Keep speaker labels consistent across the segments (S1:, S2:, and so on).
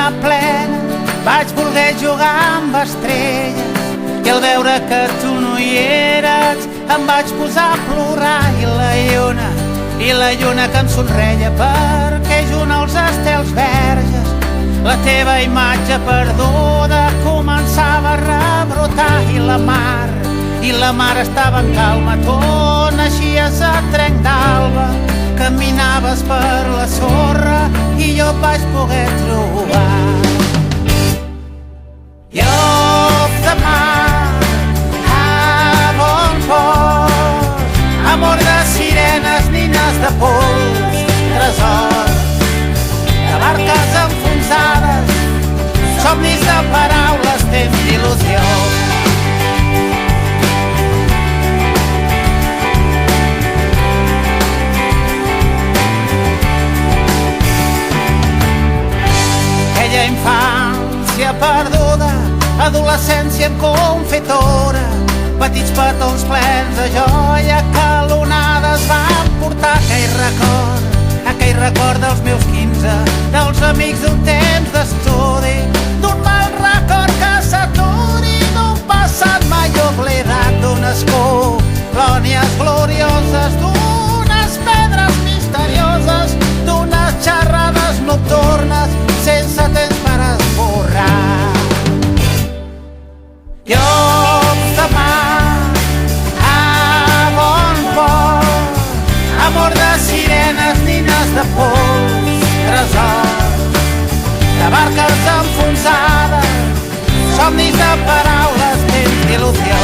S1: lluna plena vaig voler jugar amb estrelles i al veure que tu no hi eres em vaig posar a plorar i la lluna que em somreia perquè junt als estels verges la teva imatge perduda començava a rebrotar i la mar estava en calma, tu naixies a trenc d'alba, caminaves per la sorra i jo et vaig poder trobar. Llop de mar, a bon port, amor de sirenes, nines de pols, tresors de barques enfonsades, somnis de paraules, temps d'il·lusió. Aquella infància perduda, adolescència en confitura, petits petons plens de joia que l'onades van portar aquell record dels meus 15, dels amics d'un temps d'estudi, d'un mal record que s'aturi, d'un passat mai oblidat, d'unes colònies glorioses, d'unes pedres misterioses, d'unes xerrades nocturnes sense temps per esborrar. Llops de mar, a bon port, amor de sirenes, nines de pols, tresors de barques enfonsades, somnis de paraules, temps d'il·lusió.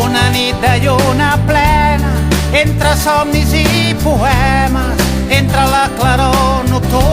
S1: Una nit de lluna plena, entre somnis i poemes, entre la claror nocturna